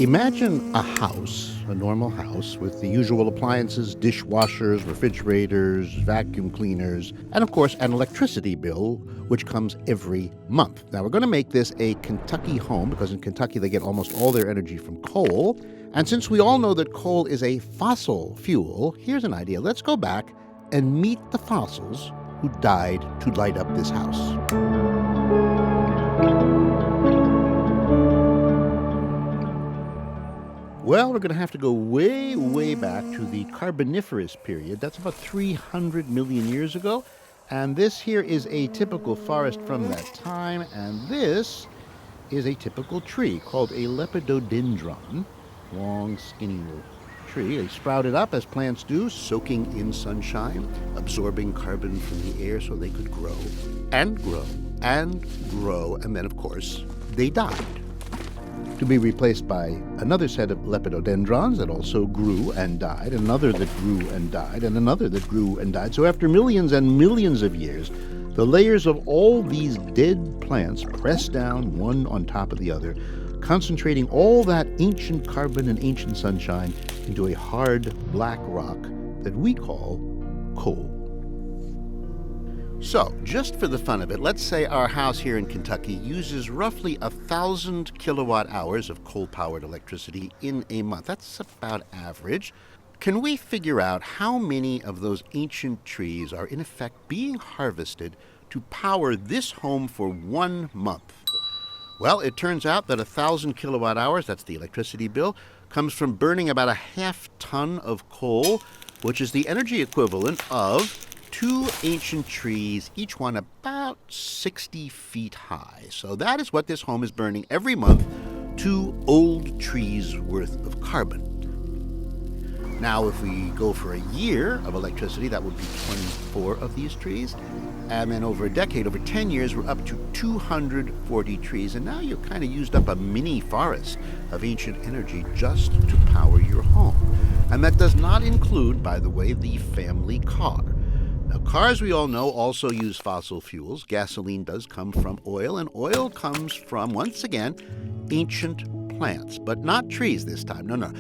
Imagine a house, a normal house, with the usual appliances, dishwashers, refrigerators, vacuum cleaners, and of course, an electricity bill, which comes every month. Now, we're going to make this a Kentucky home because in Kentucky they get almost all their energy from coal. And since we all know that coal is a fossil fuel, here's an idea. Let's go back and meet the fossils who died to light up this house. Well, we're going to have to go way, way back to the Carboniferous period. That's about 300 million years ago. And this here is a typical forest from that time. And this is a typical tree called a lepidodendron. Long, skinny little tree. They sprouted up as plants do, soaking in sunshine, absorbing carbon from the air so they could grow and grow and grow. And then, of course, they died, to be replaced by another set of lepidodendrons that also grew and died, another that grew and died, and another that grew and died. So after millions and millions of years, the layers of all these dead plants pressed down one on top of the other, concentrating all that ancient carbon and ancient sunshine into a hard black rock that we call coal. So, just for the fun of it, let's say our house here in Kentucky uses roughly 1,000 kilowatt hours of coal-powered electricity in a month. That's about average. Can we figure out how many of those ancient trees are in effect being harvested to power this home for 1 month? Well, it turns out that 1,000 kilowatt hours, that's the electricity bill, comes from burning about a half ton of coal, which is the energy equivalent of 2 ancient trees, each one about 60 feet high. So that is what this home is burning every month, 2 old trees worth of carbon. Now, if we go for a year of electricity, that would be 24 of these trees. And then over a decade, over 10 years, we're up to 240 trees. And now you've kind of used up a mini forest of ancient energy just to power your home. And that does not include, by the way, the family car. Now, cars, we all know, also use fossil fuels. Gasoline does come from oil, and oil comes from, once again, ancient plants, but not trees this time. No.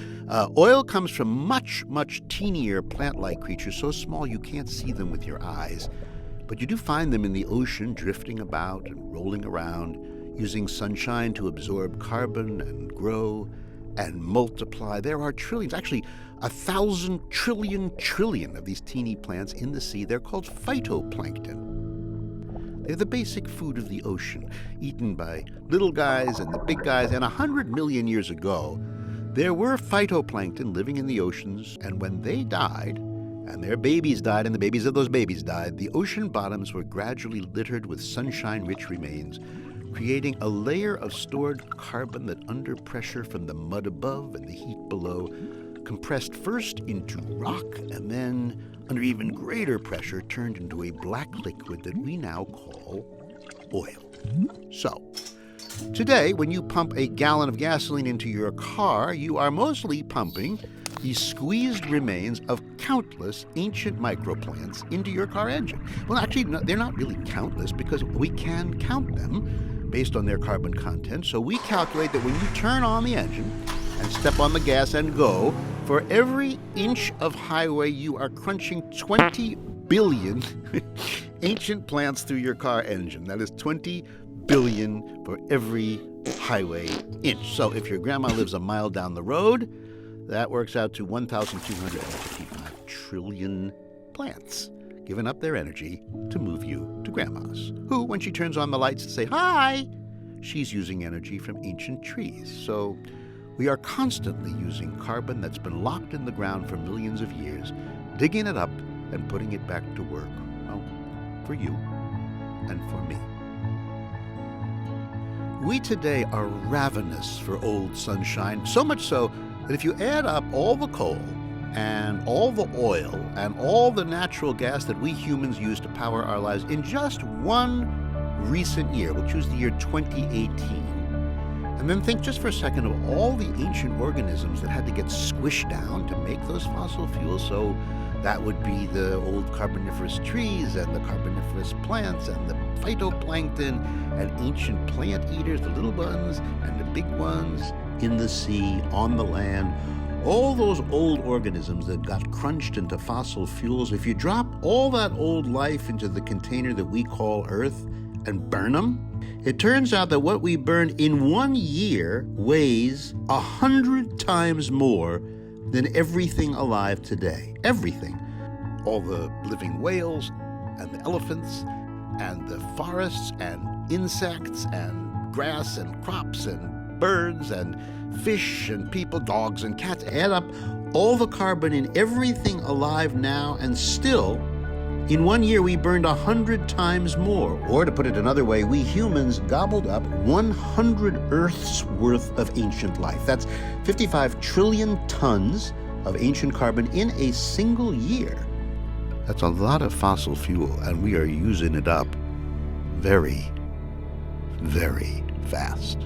Oil comes from much, much teenier plant-like creatures, so small you can't see them with your eyes. But you do find them in the ocean, drifting about and rolling around, using sunshine to absorb carbon and grow and multiply. There are trillions, actually 1,000 trillion of these teeny plants in the sea. They're called phytoplankton. They're the basic food of the ocean, eaten by little guys and the big guys. And 100 million years ago, there were phytoplankton living in the oceans, and when they died, and their babies died, and the babies of those babies died, the ocean bottoms were gradually littered with sunshine-rich remains, creating a layer of stored carbon that, under pressure from the mud above and the heat below, compressed first into rock and then, under even greater pressure, turned into a black liquid that we now call oil. So, today, when you pump a gallon of gasoline into your car, you are mostly pumping the squeezed remains of countless ancient microplants into your car engine. Well, actually, no, they're not really countless because we can count them based on their carbon content. So we calculate that when you turn on the engine and step on the gas and go, for every inch of highway, you are crunching 20 billion ancient plants through your car engine. That is 20 billion for every highway inch. So if your grandma lives a mile down the road, that works out to 1,255 trillion plants giving up their energy to move you to grandma's, who, when she turns on the lights to say hi, she's using energy from ancient trees. So we are constantly using carbon that's been locked in the ground for millions of years, digging it up and putting it back to work, well, for you and for me. We today are ravenous for old sunshine, so much so that if you add up all the coal and all the oil and all the natural gas that we humans use to power our lives in just one recent year, we'll choose the year 2018, and then think just for a second of all the ancient organisms that had to get squished down to make those fossil fuels. So that would be the old carboniferous trees and the carboniferous plants and the phytoplankton and ancient plant eaters, the little ones and the big ones, in the sea, on the land, all those old organisms that got crunched into fossil fuels, if you drop all that old life into the container that we call Earth and burn them, it turns out that what we burn in 1 year weighs 100 times more than everything alive today. Everything. All the living whales and the elephants and the forests and insects and grass and crops and birds and fish and people, dogs and cats. Add up all the carbon in everything alive now, and still, in 1 year, we burned 100 times more. Or to put it another way, we humans gobbled up 100 Earths worth of ancient life. That's 55 trillion tons of ancient carbon in a single year. That's a lot of fossil fuel, and we are using it up very, very fast.